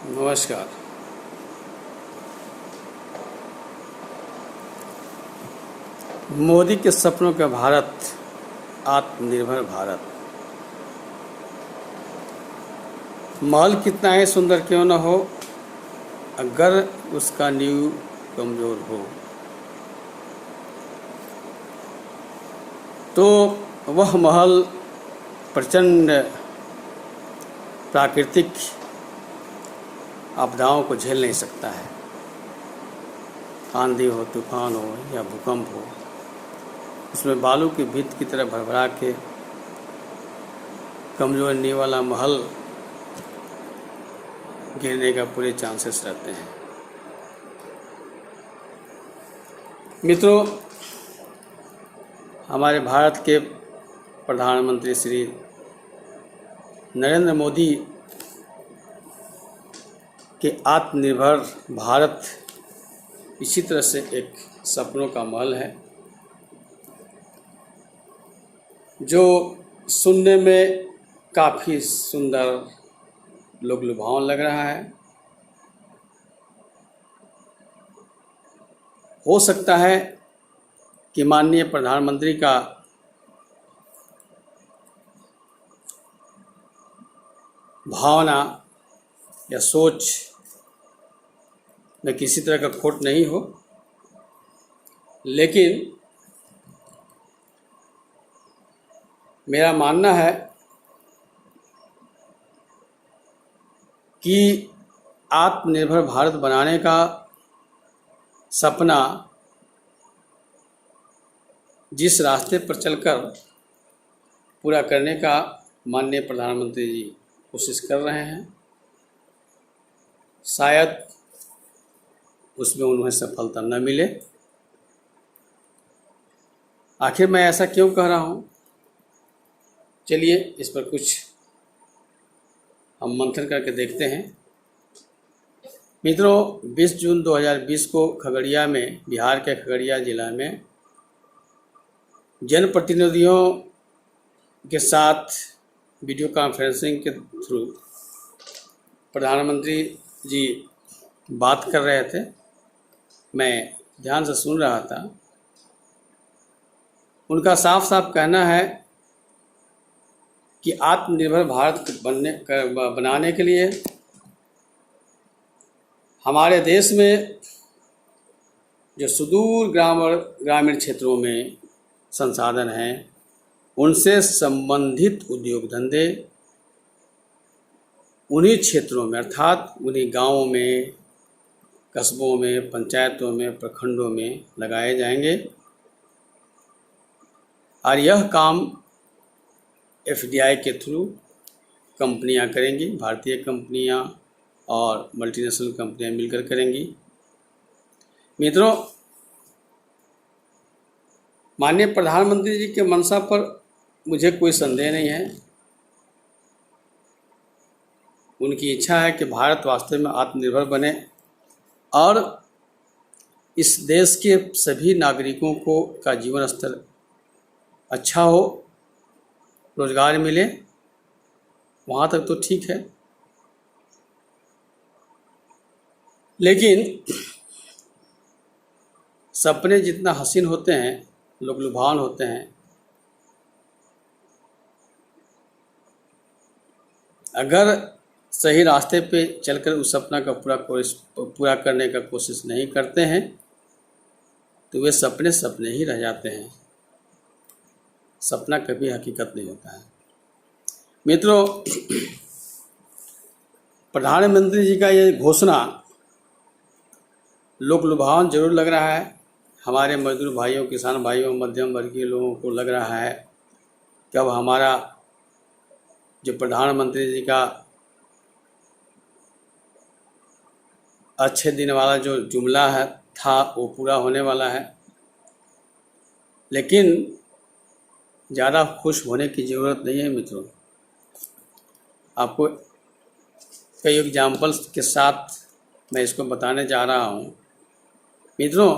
नमस्कार। मोदी के सपनों का भारत, आत्मनिर्भर भारत। महल कितना ही सुंदर क्यों न हो, अगर उसका नींव कमजोर हो तो वह महल प्रचंड प्राकृतिक आपदाओं को झेल नहीं सकता है। आंधी हो, तूफान हो या भूकंप हो, उसमें बालू की भीत की तरह भरभरा के कमजोर नींव वाला महल गिरने का पूरे चांसेस रहते हैं। मित्रों, हमारे भारत के प्रधानमंत्री श्री नरेंद्र मोदी के आत्मनिर्भर भारत इसी तरह से एक सपनों का महल है, जो सुनने में काफ़ी सुंदर, लुभावन लग रहा है। हो सकता है कि माननीय प्रधानमंत्री का भावना या सोच में किसी तरह का खोट नहीं हो, लेकिन मेरा मानना है कि आत्मनिर्भर भारत बनाने का सपना जिस रास्ते पर चलकर पूरा करने का माननीय प्रधानमंत्री जी कोशिश कर रहे हैं, शायद उसमें उन्हें सफलता न मिले। आखिर मैं ऐसा क्यों कह रहा हूँ, चलिए इस पर कुछ हम मंथन करके देखते हैं। मित्रों, 20 जून 2020 को खगड़िया में, बिहार के खगड़िया जिला में जनप्रतिनिधियों के साथ वीडियो कॉन्फ्रेंसिंग के थ्रू प्रधानमंत्री जी बात कर रहे थे। मैं ध्यान से सुन रहा था। उनका साफ साफ कहना है कि आत्मनिर्भर भारत बनाने के लिए हमारे देश में जो सुदूर ग्रामीण क्षेत्रों में संसाधन हैं, उनसे संबंधित उद्योग धंधे उन्हीं क्षेत्रों में, अर्थात उन्हीं गांवों में, कस्बों में, पंचायतों में, प्रखंडों में लगाए जाएंगे। और यह काम एफडीआई के थ्रू कंपनियां करेंगी, भारतीय कंपनियां और मल्टीनेशनल कंपनियां मिलकर करेंगी। मित्रों, माननीय प्रधानमंत्री जी के मंशा पर मुझे कोई संदेह नहीं है। उनकी इच्छा है कि भारत वास्तव में आत्मनिर्भर बने और इस देश के सभी नागरिकों को का जीवन स्तर अच्छा हो, रोजगार मिले, वहाँ तक तो ठीक है। लेकिन सपने जितना हसीन होते हैं, लुभावन होते हैं, अगर सही रास्ते पे चलकर उस सपना का पूरा करने का कोशिश नहीं करते हैं तो वे सपने सपने ही रह जाते हैं। सपना कभी हकीकत नहीं होता है। मित्रों, प्रधानमंत्री जी का ये घोषणा लुभावन जरूर लग रहा है। हमारे मजदूर भाइयों, किसान भाइयों, मध्यम वर्गीय लोगों को लग रहा है कि अब हमारा जो प्रधानमंत्री जी का अच्छे दिन वाला जो जुमला था वो पूरा होने वाला है। लेकिन ज़्यादा खुश होने की ज़रूरत नहीं है। मित्रों, आपको कई एग्जाम्पल्स के साथ मैं इसको बताने जा रहा हूँ। मित्रों,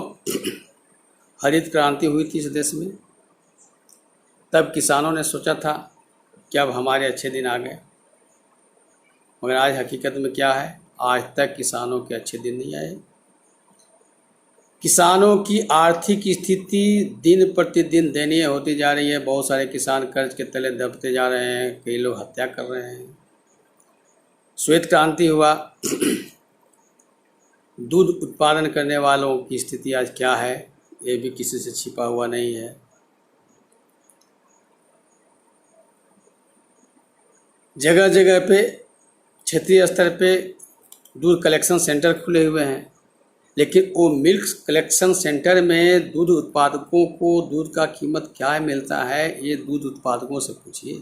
हरित क्रांति हुई थी इस देश में, तब किसानों ने सोचा था कि अब हमारे अच्छे दिन आ गए, मगर आज हकीकत में क्या है आज तक किसानों के अच्छे दिन नहीं आए। किसानों की आर्थिक स्थिति दिन प्रतिदिन दयनीय होती जा रही है। बहुत सारे किसान कर्ज के तले दबते जा रहे हैं, कई लोग हत्या कर रहे हैं। श्वेत क्रांति हुआ, दूध उत्पादन करने वालों की स्थिति आज क्या है ये भी किसी से छिपा हुआ नहीं है। जगह जगह पे क्षेत्रीय स्तर पे दूध कलेक्शन सेंटर खुले हुए हैं, लेकिन वो मिल्क कलेक्शन सेंटर में दूध उत्पादकों को दूध का कीमत क्या मिलता है ये दूध उत्पादकों से पूछिए।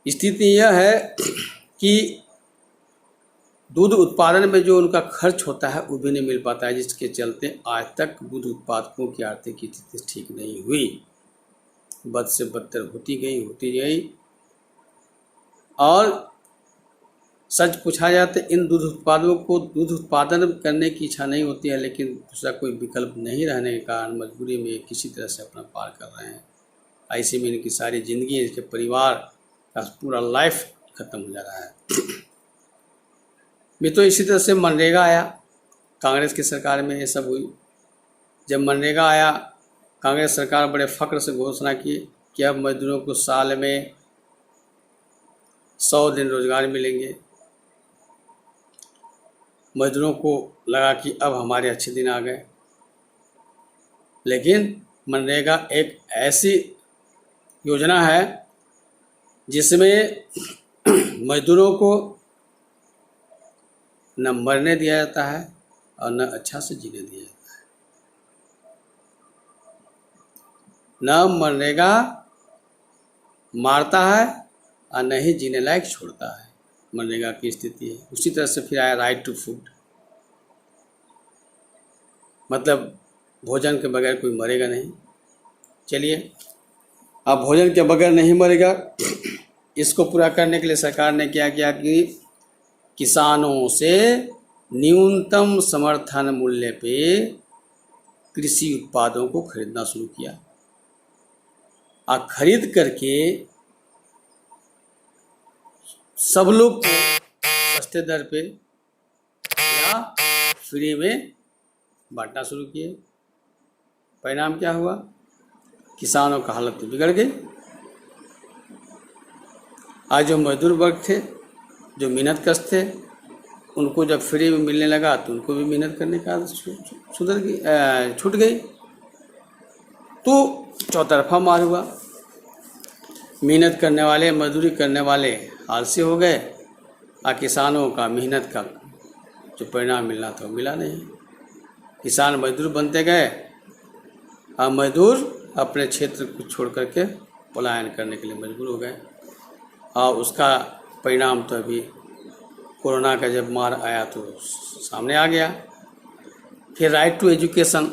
स्थिति यह है कि दूध उत्पादन में जो उनका खर्च होता है वो भी नहीं मिल पाता है, जिसके चलते आज तक दूध उत्पादकों की आर्थिक स्थिति ठीक नहीं हुई, बद से बदतर होती गई। और सच पूछा जाए तो इन दूध उत्पादकों को दूध उत्पादन करने की इच्छा नहीं होती है, लेकिन दूसरा कोई विकल्प नहीं रहने के कारण मजबूरी में किसी तरह से अपना पार कर रहे हैं। ऐसे में इनकी सारी ज़िंदगी, इनके परिवार का पूरा लाइफ खत्म हो जा रहा है। तो इसी तरह से मनरेगा आया, कांग्रेस की सरकार में ये सब हुई। जब मनरेगा आया, कांग्रेस सरकार बड़े फ़ख्र से घोषणा की कि अब मजदूरों को साल में 100 दिन रोजगार मिलेंगे। मजदूरों को लगा कि अब हमारे अच्छे दिन आ गए, लेकिन मनरेगा एक ऐसी योजना है जिसमें मजदूरों को न मरने दिया जाता है और न अच्छा से जीने दिया जाता है। न मनरेगा मारता है और न ही जीने लायक छोड़ता है। मनरेगा की स्थिति है। उसी तरह से फिर आया राइट टू फूड, मतलब भोजन के बगैर कोई मरेगा नहीं। चलिए, अब भोजन के बगैर नहीं मरेगा, इसको पूरा करने के लिए सरकार ने क्या किया कि किसानों से न्यूनतम समर्थन मूल्य पे कृषि उत्पादों को खरीदना शुरू किया और खरीद करके सब लोग को सस्ते दर पे या फ्री में बांटना शुरू किए। परिणाम क्या हुआ? किसानों का हालत तो बिगड़ गई। आज जो मजदूर वर्ग थे, जो मेहनत कश थे, उनको जब फ्री में मिलने लगा तो उनको भी मेहनत करने का आदत छूट गई। तो चौतरफा मार हुआ। मेहनत करने वाले, मजदूरी करने वाले आलसी हो गए और किसानों का मेहनत का जो परिणाम मिलना था वो मिला नहीं। किसान मजदूर बनते गए और मजदूर अपने क्षेत्र को छोड़ करके पलायन करने के लिए मजबूर हो गए। और उसका परिणाम तो अभी कोरोना का जब मार आया तो सामने आ गया। फिर राइट टू एजुकेशन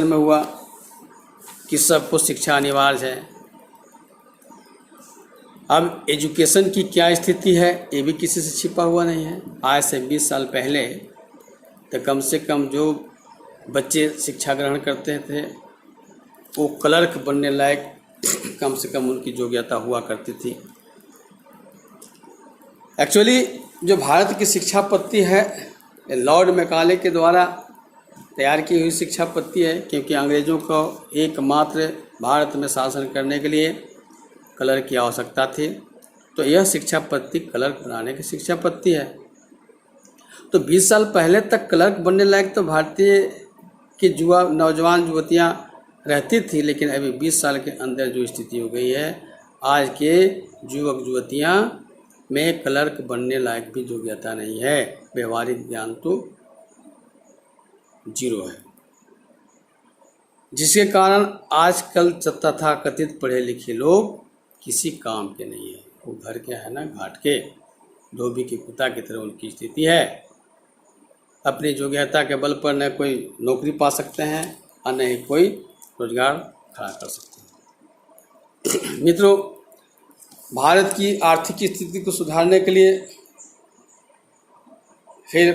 में हुआ कि सबको शिक्षा अनिवार्य है। अब एजुकेशन की क्या स्थिति है ये भी किसी से छिपा हुआ नहीं है। आज से 20 साल पहले तो कम से कम जो बच्चे शिक्षा ग्रहण करते थे वो क्लर्क बनने लायक कम से कम उनकी योग्यता हुआ करती थी। एक्चुअली जो भारत की शिक्षा पद्धति है लॉर्ड मैकाले के द्वारा तैयार की हुई शिक्षा पद्धति है, क्योंकि अंग्रेज़ों को एकमात्र भारत में शासन करने के लिए क्लर्क की आवश्यकता थी। तो यह शिक्षा पद्धति क्लर्क बनाने की शिक्षा पद्धति है। तो 20 साल पहले तक क्लर्क बनने लायक तो भारतीय की नौजवान युवतियाँ रहती थी, लेकिन अभी 20 साल के अंदर जो स्थिति हो गई है, आज के युवक युवतियाँ में क्लर्क बनने लायक भी योग्यता नहीं है। व्यवहारिक ज्ञान तो 0 है, जिसके कारण आजकल तथाकथित पढ़े लिखे लोग किसी काम के नहीं है। वो घर के है ना घाट के, धोबी के कुत्ता की तरह उनकी स्थिति है। अपनी योग्यता के बल पर न कोई नौकरी पा सकते हैं और न ही कोई रोजगार खड़ा कर सकते हैं। मित्रों, भारत की आर्थिक स्थिति को सुधारने के लिए फिर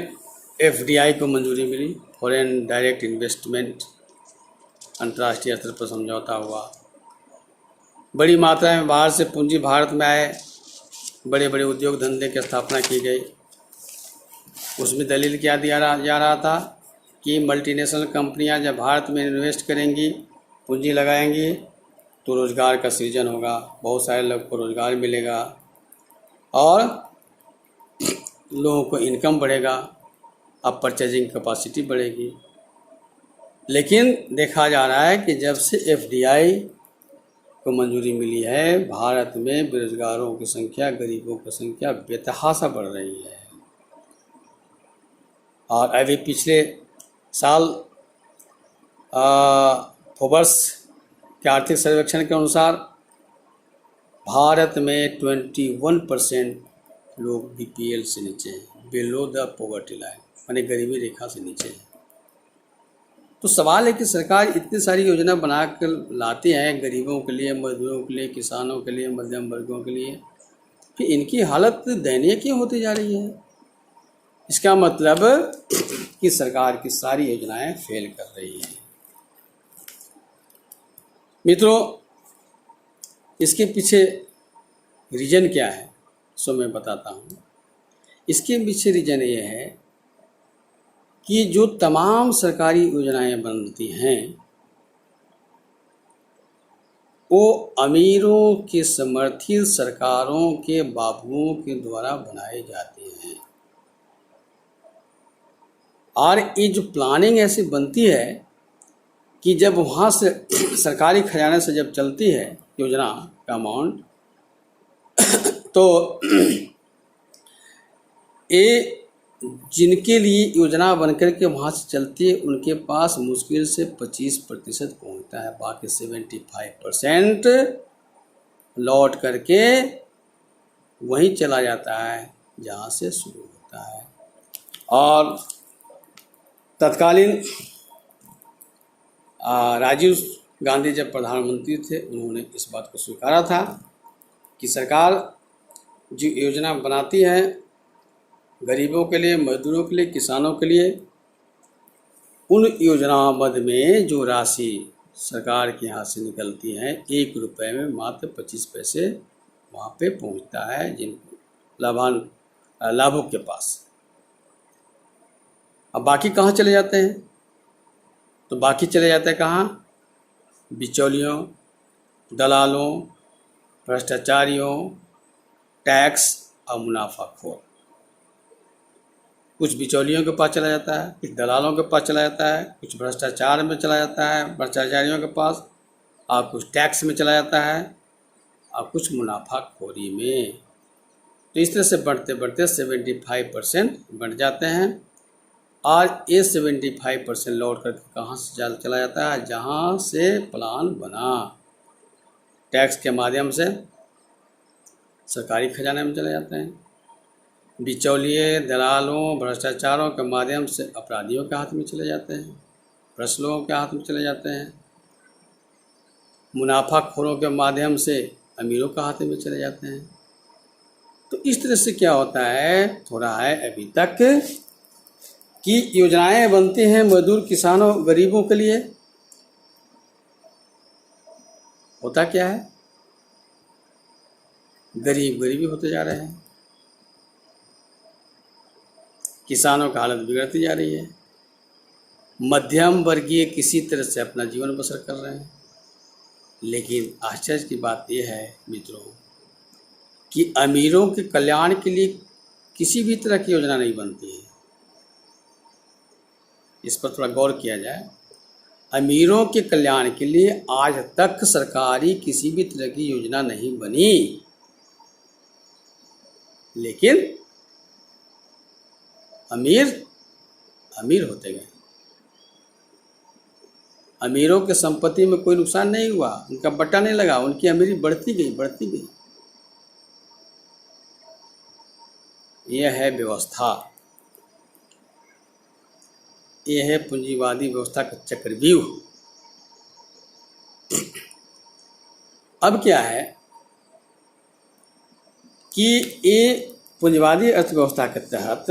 FDI को मंजूरी मिली, फॉरेन डायरेक्ट इन्वेस्टमेंट। अंतर्राष्ट्रीय स्तर पर समझौता हुआ, बड़ी मात्रा में बाहर से पूंजी भारत में आए, बड़े बड़े उद्योग धंधे की स्थापना की गई। उसमें दलील क्या दिया जा रहा था कि मल्टीनेशनल कंपनियां जब भारत में इन्वेस्ट करेंगी, पूंजी लगाएंगी, तो रोज़गार का सृजन होगा, बहुत सारे लोग को रोज़गार मिलेगा और लोगों को इनकम बढ़ेगा, अब परचेजिंग कैपेसिटी बढ़ेगी। लेकिन देखा जा रहा है कि जब से FDI को मंजूरी मिली है, भारत में बेरोजगारों की संख्या, गरीबों की संख्या बेतहाशा बढ़ रही है। और अभी पिछले साल फोर्ब्स के आर्थिक सर्वेक्षण के अनुसार भारत में 21% लोग BPL से नीचे हैं, बिलो द पॉवर्टी लाइन, यानी गरीबी रेखा से नीचे हैं। तो सवाल है कि सरकार इतनी सारी योजना बनाकर लाती है गरीबों के लिए, मजदूरों के लिए, किसानों के लिए, मध्यम वर्गों के लिए, फिर इनकी हालत दयनीय क्यों होती जा रही है? इसका मतलब कि सरकार की सारी योजनाएं फेल कर रही हैं। मित्रों, इसके पीछे रीज़न क्या है सो मैं बताता हूँ। इसके पीछे रीज़न ये है कि जो तमाम सरकारी योजनाएं बनती हैं वो अमीरों के समर्थित सरकारों के बाबुओं के द्वारा बनाए जाते हैं। और ये जो प्लानिंग ऐसी बनती है कि जब वहाँ से सरकारी खजाने से जब चलती है योजना का अमाउंट, तो ये जिनके लिए योजना बनकर के वहाँ से चलती है उनके पास मुश्किल से 25% पहुँचता है, बाकी 75% लौट करके वहीं चला जाता है जहाँ से शुरू होता है। और तत्कालीन राजीव गांधी जब प्रधानमंत्री थे, उन्होंने इस बात को स्वीकारा था कि सरकार जो योजना बनाती है गरीबों के लिए, मजदूरों के लिए, किसानों के लिए, उन योजनाओं मद में जो राशि सरकार के यहाँ से निकलती है 1 रुपये में मात्र 25 पैसे वहाँ पे पहुँचता है जिन लाभुक के पास। अब बाकी कहाँ चले जाते हैं? तो बाकी चले जाते हैं कहाँ? बिचौलियों, दलालों, भ्रष्टाचारियों, टैक्स और मुनाफाखोर। कुछ बिचौलियों के पास चला जाता है, कुछ दलालों के पास चला जाता है, कुछ भ्रष्टाचार में चला जाता है भ्रष्टाचारियों के पास, और कुछ टैक्स में चला जाता है और कुछ मुनाफाखोरी में। तो इस तरह से बढ़ते बढ़ते 75% बढ़ जाते हैं। और ये 75% लौट करके कहाँ से चला जाता है? जहाँ से प्लान बना, टैक्स के माध्यम से सरकारी खजाने में चले जाते हैं। बिचौलिए, दलालों, भ्रष्टाचारों के माध्यम से अपराधियों के हाथ में चले जाते हैं, भ्रष्ट लोगों के हाथ में चले जाते हैं। मुनाफाखोरों के माध्यम से अमीरों के हाथ में चले जाते हैं। तो इस तरह से क्या होता है, हो रहा है अभी तक कि योजनाएं बनती हैं मजदूर, किसानों, गरीबों के लिए। होता क्या है? गरीबी होते जा रहे हैं, किसानों की हालत बिगड़ती जा रही है, मध्यम वर्गीय किसी तरह से अपना जीवन बसर कर रहे हैं। लेकिन आश्चर्य की बात यह है मित्रों कि अमीरों के कल्याण के लिए किसी भी तरह की योजना नहीं बनती है। इस पर थोड़ा गौर किया जाए। अमीरों के कल्याण के लिए आज तक सरकारी किसी भी तरह की योजना नहीं बनी, लेकिन अमीर होते गए। अमीरों के संपत्ति में कोई नुकसान नहीं हुआ, उनका बट्टा नहीं लगा, उनकी अमीरी बढ़ती गई। यह है व्यवस्था, यह है पूंजीवादी व्यवस्था का चक्रव्यूह। अब क्या है कि ये पूंजीवादी अर्थव्यवस्था के तहत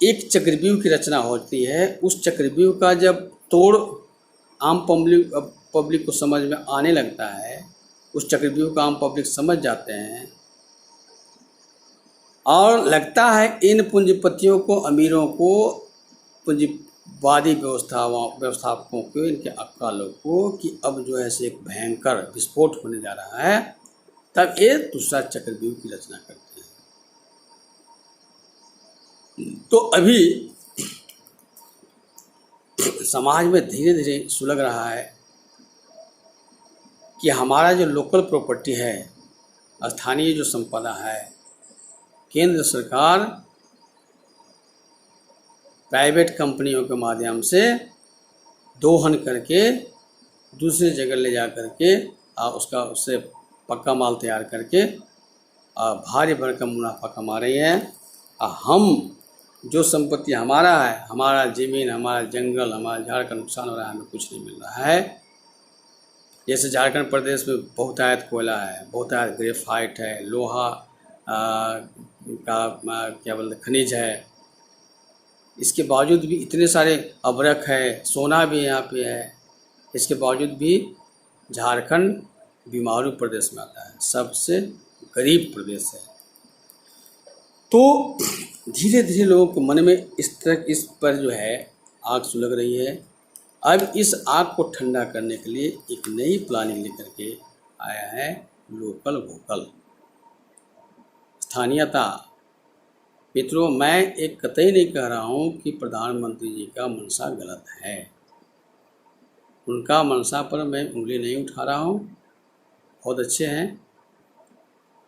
एक चक्रव्यूह की रचना होती है। उस चक्रव्यूह का जब तोड़ आम पब्लिक को समझ में आने लगता है उस चक्रव्यूह का आम पब्लिक समझ जाते हैं और लगता है इन पूंजीपतियों को, अमीरों को, पूंजीवादी व्यवस्थापकों को, इनके अक्कालों को कि अब जो है से एक भयंकर विस्फोट होने जा रहा है, तब ये दूसरा चक्रव्यूह की रचना करते हैं। तो अभी समाज में धीरे धीरे सुलग रहा है कि हमारा जो लोकल प्रॉपर्टी है, स्थानीय जो संपदा है, केंद्र सरकार प्राइवेट कंपनियों के माध्यम से दोहन करके दूसरी जगह ले जा करके उससे पक्का माल तैयार करके भारी भरकम मुनाफा कमा रही है। हम जो संपत्ति हमारा है, हमारा ज़मीन, हमारा जंगल, हमारा झाड़ का नुकसान हो रहा है, हमें कुछ नहीं मिल रहा है। जैसे झारखंड प्रदेश में बहुतायत कोयला है, बहुतायत ग्रेफाइट है, लोहा का क्या बोलते खनिज है, इसके बावजूद भी इतने सारे अभ्रक है, सोना भी यहाँ पे है, इसके बावजूद भी झारखंड बीमारू प्रदेश में आता है, सबसे गरीब प्रदेश है। तो धीरे धीरे लोगों के मन में इस पर जो है आग सुलग रही है। अब इस आग को ठंडा करने के लिए एक नई प्लानिंग लेकर के आया है लोकल वोकल, स्थानीयता। मित्रों, मैं एक कतई नहीं कह रहा हूँ कि प्रधानमंत्री जी का मंशा गलत है, उनका मंशा पर मैं उंगली नहीं उठा रहा हूँ, बहुत अच्छे हैं,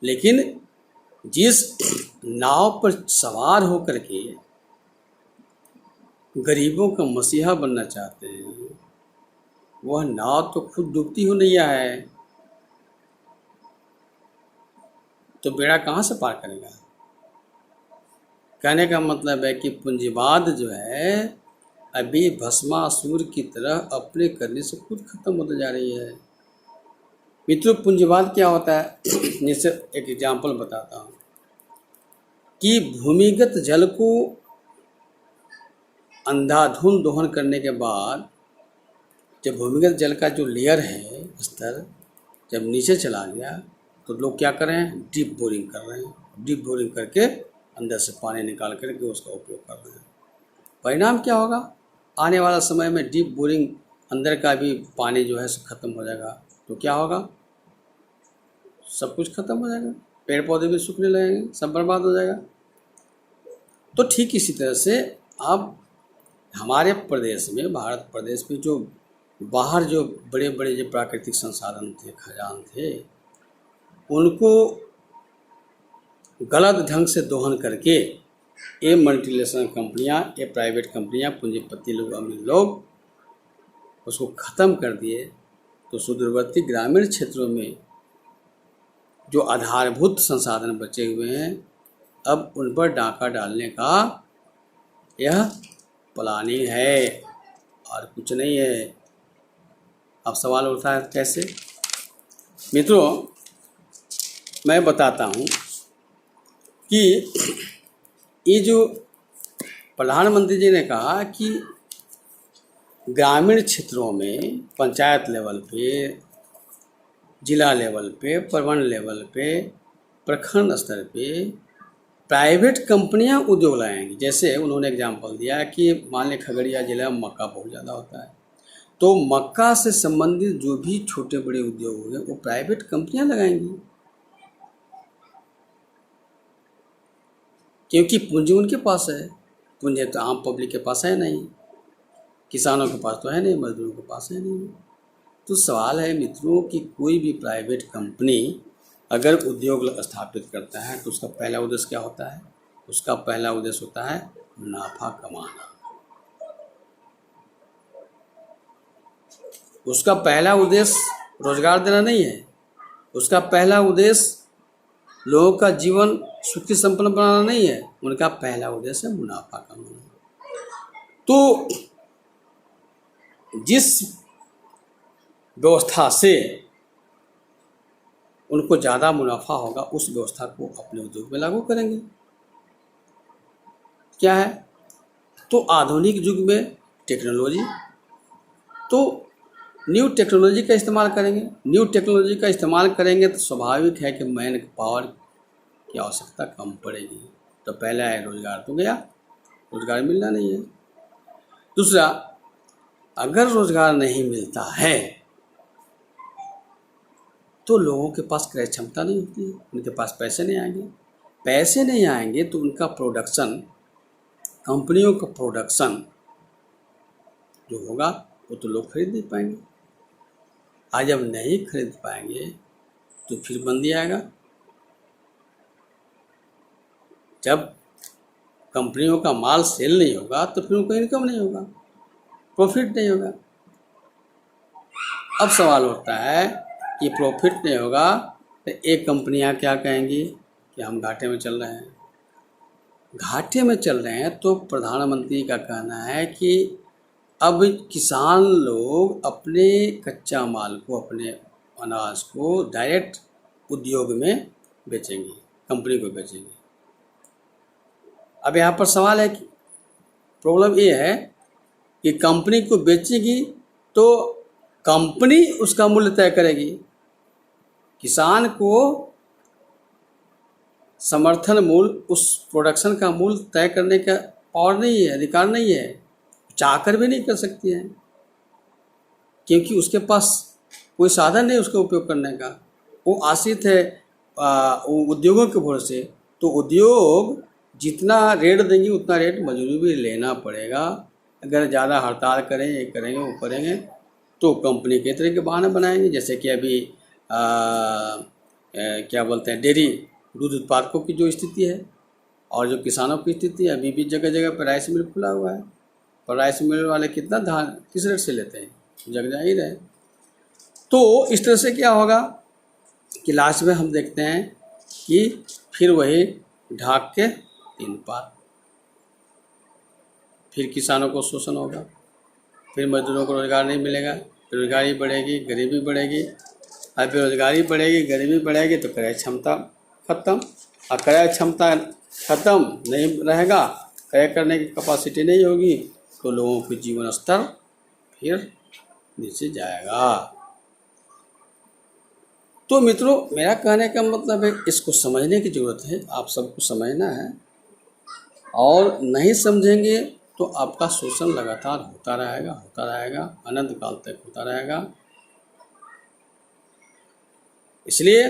लेकिन जिस नाव पर सवार होकर के गरीबों का मसीहा बनना चाहते हैं, वह नाव तो खुद डूबती हुई नैया है, तो बेड़ा कहाँ से पार करेगा। कहने का मतलब है कि पूंजीवाद जो है अभी भस्मासुर की तरह अपने करने से खुद खत्म होती जा रही है। मित्रों, पूंजीवाद क्या होता है, जैसे एक एग्जाम्पल बताता हूँ कि भूमिगत जल को अंधाधुंध दोहन करने के बाद जब भूमिगत जल का जो लेयर है, स्तर जब नीचे चला गया, तो लोग क्या कर रहे हैं, डीप बोरिंग कर रहे हैं, डीप बोरिंग करके अंदर से पानी निकाल करके उसका उपयोग कर रहे हैं। परिणाम क्या होगा, आने वाला समय में डीप बोरिंग अंदर का भी पानी जो है ख़त्म हो जाएगा, तो क्या होगा, सब कुछ खत्म हो जाएगा, पेड़ पौधे भी सूखने लगेंगे, सब बर्बाद हो जाएगा। तो ठीक इसी तरह से अब हमारे प्रदेश में, भारत प्रदेश में जो बाहर जो बड़े बड़े जो प्राकृतिक संसाधन थे, खजान थे, उनको गलत ढंग से दोहन करके ये मल्टीनेशनल कंपनियां, ये प्राइवेट कंपनियां, पूंजीपति लोग, अमीर लोग उसको ख़त्म कर दिए। तो सुदूरवर्ती ग्रामीण क्षेत्रों में जो आधारभूत संसाधन बचे हुए हैं, अब उन पर डाका डालने का यह प्लानिंग है और कुछ नहीं है। अब सवाल उठता है कैसे। मित्रों, मैं बताता हूँ कि ये जो प्रधानमंत्री जी ने कहा कि ग्रामीण क्षेत्रों में पंचायत लेवल पे, जिला लेवल पे, प्रमंडल लेवल पे, प्रखंड स्तर पे प्राइवेट कंपनियां उद्योग लाएंगी। जैसे उन्होंने एग्जांपल दिया कि मान लें खगड़िया जिला में मक्का बहुत ज़्यादा होता है, तो मक्का से संबंधित जो भी छोटे बड़े उद्योग होंगे वो प्राइवेट कंपनियां लगाएंगी, क्योंकि पूंजी उनके पास है। पूंजी तो आम पब्लिक के पास है नहीं, किसानों के पास तो है नहीं, मजदूरों के पास है नहीं। तो सवाल है मित्रों कि कोई भी प्राइवेट कंपनी अगर उद्योग स्थापित करता है तो उसका पहला उद्देश्य क्या होता है, उसका पहला उद्देश्य होता है मुनाफा कमाना। उसका पहला उद्देश्य रोजगार देना नहीं है, उसका पहला उद्देश्य लोगों का जीवन सुखी संपन्न बनाना नहीं है, उनका पहला उद्देश्य है मुनाफा कमाना। तो जिस व्यवस्था से उनको ज़्यादा मुनाफा होगा उस व्यवस्था को अपने उद्योग में लागू करेंगे। क्या है, तो आधुनिक युग में टेक्नोलॉजी, तो न्यू टेक्नोलॉजी का इस्तेमाल करेंगे। न्यू टेक्नोलॉजी का इस्तेमाल करेंगे तो स्वाभाविक है कि मैन पावर की आवश्यकता कम पड़ेगी। तो पहला है रोजगार तो गया, रोजगार मिलना नहीं है। दूसरा, अगर रोजगार नहीं मिलता है तो लोगों के पास क्रय क्षमता नहीं होती है, उनके पास पैसे नहीं आएंगे। पैसे नहीं आएंगे तो उनका प्रोडक्शन, कंपनियों का प्रोडक्शन जो होगा वो तो लोग खरीद नहीं पाएंगे। आज जब नहीं खरीद पाएंगे तो फिर मंदी आएगा। जब कंपनियों का माल सेल नहीं होगा तो फिर उनको इनकम नहीं होगा, प्रॉफिट नहीं होगा। अब सवाल होता है कि प्रॉफिट नहीं होगा तो एक कंपनियां क्या कहेंगी कि हम घाटे में चल रहे हैं। घाटे में चल रहे हैं तो प्रधानमंत्री का कहना है कि अब किसान लोग अपने कच्चा माल को, अपने अनाज को डायरेक्ट उद्योग में बेचेंगे, कंपनी को बेचेंगे। अब यहाँ पर सवाल है कि प्रॉब्लम ये है कि कंपनी को बेचेगी तो कंपनी उसका मूल्य तय करेगी। किसान को समर्थन मूल्य, उस प्रोडक्शन का मूल्य तय करने का पावर नहीं है, अधिकार नहीं है, चाहकर भी नहीं कर सकती है, क्योंकि उसके पास कोई साधन नहीं उसका उपयोग करने का। वो आश्रित है उद्योगों के भरोसे। तो उद्योग जितना रेट देंगे उतना रेट मजदूरी भी लेना पड़ेगा। अगर ज़्यादा हड़ताल करें, ये करेंगे, वो करेंगे तो कंपनी कई तरह के बहाने बनाएंगे। जैसे कि अभी क्या बोलते हैं, डेयरी दूध उत्पादकों की जो स्थिति है और जो किसानों की स्थिति है, अभी भी जगह जगह पर राइस मिल खुला हुआ है। पर राइस मिल वाले कितना धान किस रेट से लेते हैं, जग जा ही रहे। तो इस तरह से क्या होगा कि लास्ट में हम देखते हैं कि फिर वही ढाक के तीन पार, फिर किसानों को शोषण होगा, फिर मजदूरों को रोजगार नहीं मिलेगा, बेरोजगारी बढ़ेगी, गरीबी बढ़ेगी। अब बेरोजगारी बढ़ेगी, गरीबी बढ़ेगी तो क्रय क्षमता खत्म, और क्रय क्षमता खत्म नहीं रहेगा, क्रय करने की कैपेसिटी नहीं होगी तो लोगों के जीवन स्तर फिर नीचे जाएगा। तो मित्रों, मेरा कहने का मतलब है इसको समझने की ज़रूरत है, आप सबको समझना है। और नहीं समझेंगे तो आपका शोषण लगातार होता रहेगा, अनंत काल तक होता रहेगा। इसलिए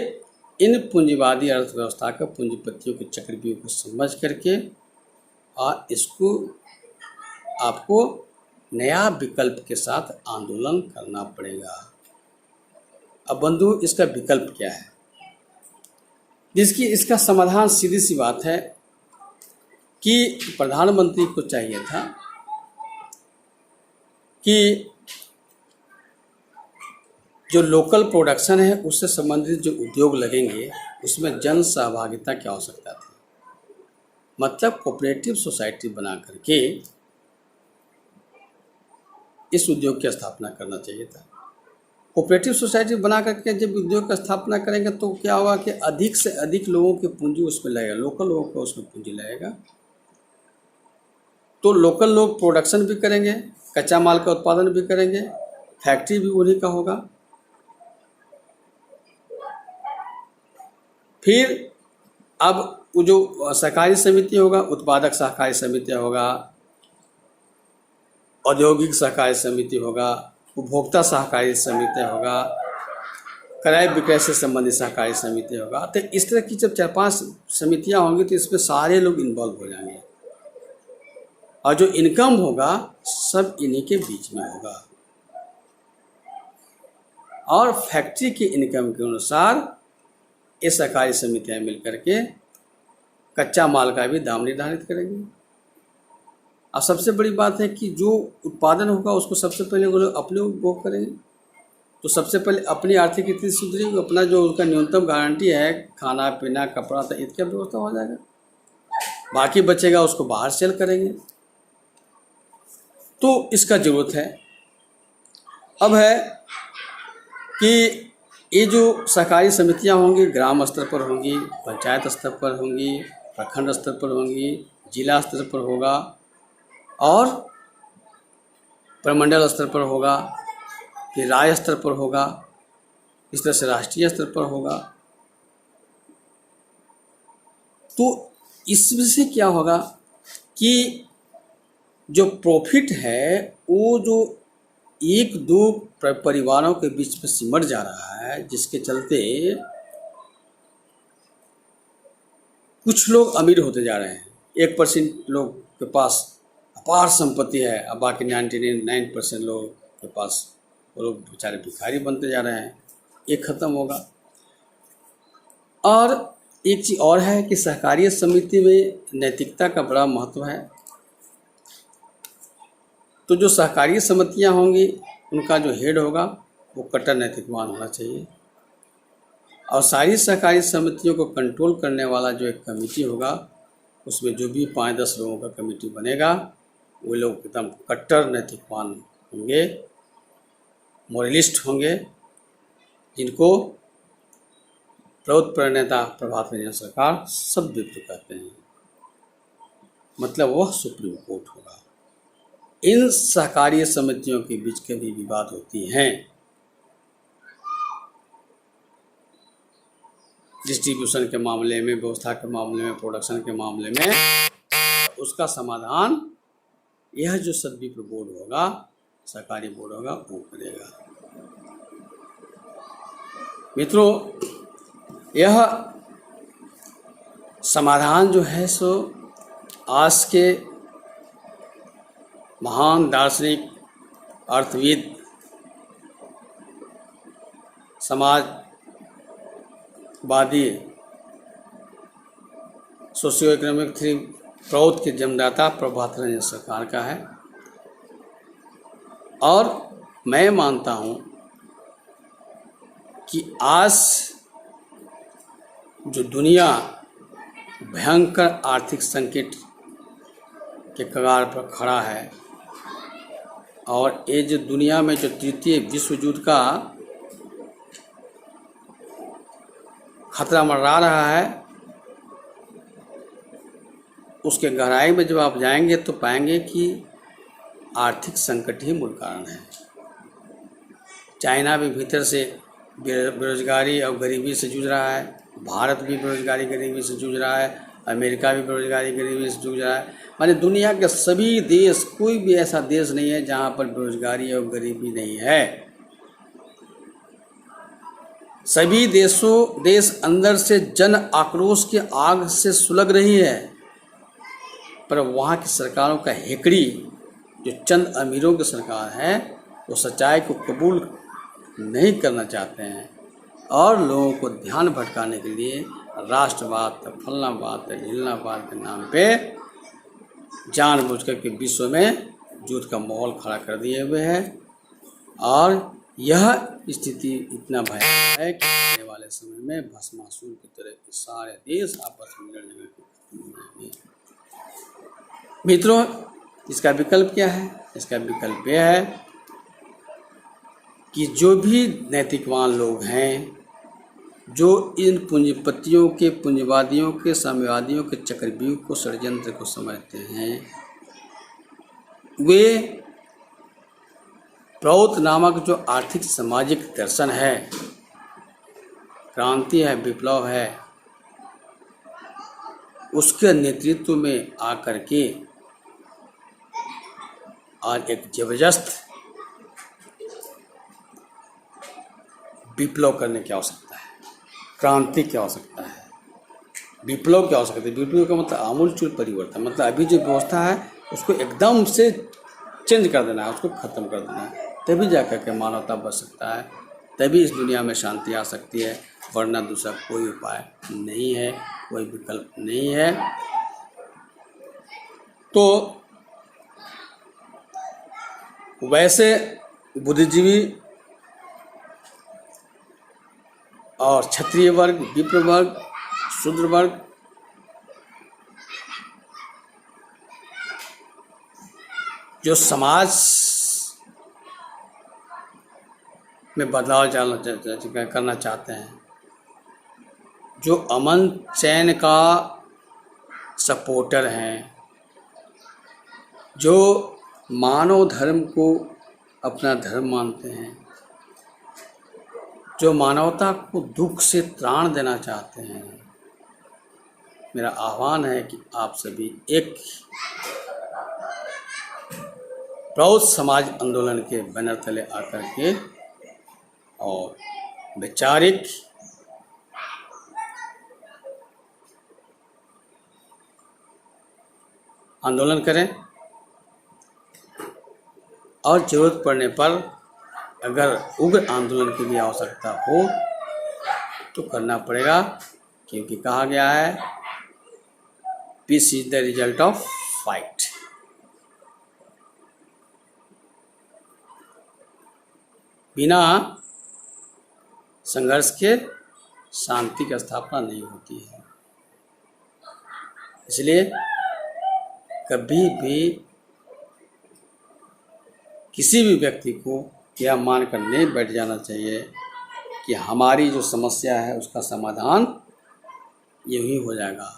इन पूंजीवादी अर्थव्यवस्था का, पूंजीपतियों के चक्रव्यूह को समझ करके और इसको आपको नया विकल्प के साथ आंदोलन करना पड़ेगा। अब बंधु, इसका विकल्प क्या है? इसका समाधान सीधी सी बात है कि प्रधानमंत्री को चाहिए था कि जो लोकल प्रोडक्शन है उससे संबंधित जो उद्योग लगेंगे उसमें जन सहभागिता की आवश्यकता थी। मतलब कोऑपरेटिव सोसाइटी बना करके इस उद्योग की स्थापना करना चाहिए था। कोऑपरेटिव सोसाइटी बना करके जब उद्योग की स्थापना करेंगे तो क्या होगा कि अधिक से अधिक लोगों की पूंजी उसमें लगेगा, लोकल लोगों को उसमें पूंजी लगेगा। तो लोकल लोग प्रोडक्शन भी करेंगे, कच्चा माल का उत्पादन भी करेंगे, फैक्ट्री भी उन्हीं का होगा। फिर अब वो जो सहकारी समिति होगा, उत्पादक सहकारी समिति होगा, औद्योगिक सहकारी समिति होगा, उपभोक्ता सहकारी समिति होगा, क्रय विक्रय से संबंधित सहकारी समिति होगा। तो इस तरह की जब 4-5 समितियां होंगी तो इसमें सारे लोग इन्वॉल्व हो जाएंगे और जो इनकम होगा सब इन्हीं के बीच में होगा। और फैक्ट्री की इनकम के अनुसार ये सहकारी समितियां मिलकर के कच्चा माल का भी दाम निर्धारित करेंगे। और सबसे बड़ी बात है कि जो उत्पादन होगा उसको सबसे पहले वो लोग अपने उपभोग करेंगे। तो सबसे पहले अपनी आर्थिक स्थिति सुधरेगी, अपना जो उसका न्यूनतम गारंटी है खाना पीना कपड़ा तो इसका व्यवस्था हो जाएगा, बाकी बचेगा उसको बाहर सेल करेंगे। तो इसका ज़रूरत है। अब है कि ये जो सहकारी समितियां होंगी ग्राम स्तर पर होंगी, पंचायत स्तर पर होंगी, प्रखंड स्तर पर होंगी, जिला स्तर पर होगा और प्रमंडल स्तर पर होगा। फिर राज्य स्तर पर होगा, इस तरह से राष्ट्रीय स्तर पर होगा। तो इसमें से क्या होगा कि जो प्रॉफिट है वो जो एक दो परिवारों के बीच में सिमट जा रहा है, जिसके चलते कुछ लोग अमीर होते जा रहे हैं। 1% लोग के पास अपार संपत्ति है, अब बाकी 99% लोग के पास वो लोग बेचारे भिखारी बनते जा रहे हैं। ये खत्म होगा। और एक चीज़ और है कि सहकारिय समिति में नैतिकता का बड़ा महत्व है। तो जो सहकारिय समितियां होंगी उनका जो हेड होगा वो कट्टर नैतिकवान होना चाहिए, और सारी सहकारी समितियों को कंट्रोल करने वाला जो एक कमेटी होगा उसमें जो भी 5-10 लोगों का कमेटी बनेगा वो लोग एकदम कट्टर नैतिकवान होंगे, मोरलिस्ट होंगे, जिनको प्रौत प्रणेता प्रभात रंजन सरकार सब विप्र कहते हैं। मतलब वह सुप्रीम कोर्ट होगा। इन सहकारिय समितियों के बीच के भी विवाद होती हैं, डिस्ट्रीब्यूशन के मामले में, व्यवस्था के मामले में, प्रोडक्शन के मामले में, उसका समाधान यह जो सदविप्र बोर्ड होगा, सरकारी बोर्ड होगा, वो करेगा। मित्रों, यह समाधान जो है सो आज के महान दार्शनिक, अर्थविद, समाजवादी, सोशियो इकोनॉमिक थ्योरी प्रौत के जन्मदाता प्रभात रंजन सरकार का है। और मैं मानता हूँ कि आज जो दुनिया भयंकर आर्थिक संकट के कगार पर खड़ा है, और ये जो दुनिया में जो तृतीय विश्व युद्ध का खतरा मंडरा रहा है, उसके गहराई में जब आप जाएंगे तो पाएंगे कि आर्थिक संकट ही मूल कारण है। चाइना भी भीतर से बेरोजगारी और गरीबी से जूझ रहा है, भारत भी बेरोजगारी गरीबी से जूझ रहा है, अमेरिका भी बेरोजगारी गरीबी से जूझ रहा है। माने दुनिया के सभी देश, कोई भी ऐसा देश नहीं है जहाँ पर बेरोजगारी और गरीबी नहीं है। सभी देश अंदर से जन आक्रोश की आग से सुलग रही है, पर वहाँ की सरकारों का हेकड़ी, जो चंद अमीरों की सरकार है, वो सच्चाई को कबूल नहीं करना चाहते हैं और लोगों को ध्यान भटकाने के लिए राष्ट्रवाद, फलनावाद, ढीलनावाद के नाम पे जानबूझकर के विश्व में युद्ध का माहौल खड़ा कर दिए हुए है। और यह स्थिति इतना भयानक है कि आने वाले समय में भस्मासुर की तरह के सारे देश आपस में लड़ने में। मित्रों, इसका विकल्प क्या है? इसका विकल्प यह है कि जो भी नैतिकवान लोग हैं, जो इन पूंजीपतियों के, पूंजीवादियों के, साम्यवादियों के चक्रव्यूह को, षड्यंत्र को समझते हैं, वे प्रौत नामक जो आर्थिक सामाजिक दर्शन है, क्रांति है, विप्लव है, उसके नेतृत्व में आकर के आज एक जबरदस्त विप्लव करने की आवश्यकता है, क्रांति की आवश्यकता है, विप्लव की आवश्यकता है। विप्लव का मतलब आमूलचूल परिवर्तन, मतलब अभी जो व्यवस्था है उसको एकदम से चेंज कर देना है, उसको ख़त्म कर देना है, तभी जाकर के मानवता बच सकता है, तभी इस दुनिया में शांति आ सकती है। वरना दूसरा कोई उपाय नहीं है, कोई विकल्प नहीं है। तो वैसे बुद्धिजीवी और क्षत्रिय वर्ग, विप्र वर्ग, शूद्र वर्ग जो समाज में बदलाव करना चाहते हैं, जो अमन चैन का सपोर्टर हैं, जो मानव धर्म को अपना धर्म मानते हैं, जो मानवता को दुख से त्राण देना चाहते हैं, मेरा आह्वान है कि आप सभी एक प्रौढ़ समाज आंदोलन के बैनर तले आकर के और वैचारिक आंदोलन करें और जरूरत पड़ने पर अगर उग्र आंदोलन की भी आवश्यकता हो तो करना पड़ेगा, क्योंकि कहा गया है peace is the result of fight. बिना संघर्ष के शांति की स्थापना नहीं होती है। इसलिए कभी भी किसी भी व्यक्ति को यह मानकर नहीं बैठ जाना चाहिए कि हमारी जो समस्या है उसका समाधान यही हो जाएगा।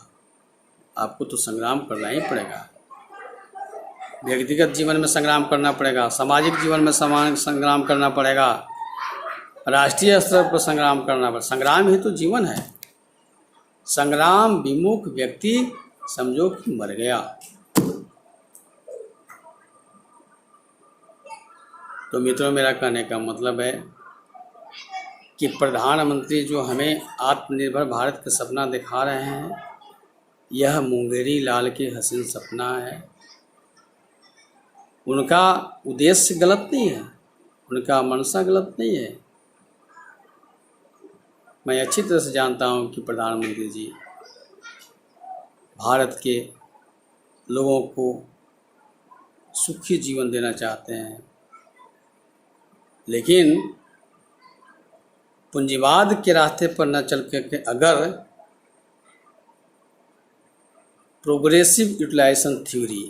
आपको तो संग्राम करना ही पड़ेगा। व्यक्तिगत जीवन में संग्राम करना पड़ेगा, सामाजिक जीवन में संग्राम करना पड़ेगा, राष्ट्रीय स्तर पर संग्राम करना पड़ेगा। संग्राम ही तो जीवन है। संग्राम विमुख व्यक्ति समझो कि मर गया। तो मित्रों, मेरा कहने का मतलब है कि प्रधानमंत्री जो हमें आत्मनिर्भर भारत का सपना दिखा रहे हैं, यह मुंगेरी लाल के हसीन सपना है। उनका उद्देश्य गलत नहीं है, उनका मंशा गलत नहीं है। मैं अच्छी तरह से जानता हूं कि प्रधानमंत्री जी भारत के लोगों को सुखी जीवन देना चाहते हैं, लेकिन पूंजीवाद के रास्ते पर न चल के अगर प्रोग्रेसिव यूटिलाइजेशन थ्योरी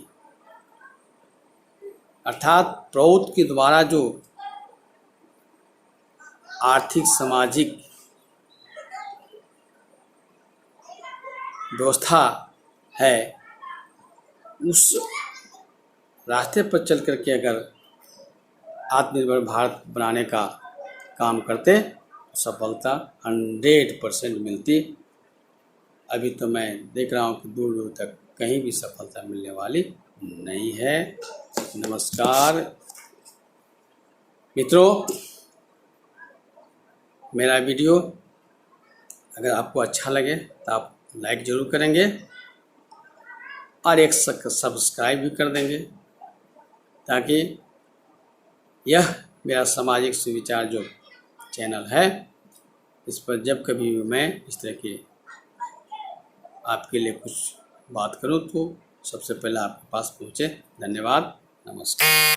अर्थात प्रौद्योगिकी के द्वारा जो आर्थिक सामाजिक व्यवस्था है उस रास्ते पर चल करके अगर आत्मनिर्भर भारत बनाने का काम करते तो सफलता 100% मिलती। अभी तो मैं देख रहा हूँ कि दूर दूर तक कहीं भी सफलता मिलने वाली नहीं है। नमस्कार मित्रों, मेरा वीडियो अगर आपको अच्छा लगे तो आप लाइक ज़रूर करेंगे और एक सब्सक्राइब भी कर देंगे, ताकि यह मेरा सामाजिक सुविचार जो चैनल है इस पर जब कभी मैं इस तरह के आपके लिए कुछ बात करूं तो सबसे पहले आपके पास पहुंचे। धन्यवाद, नमस्कार।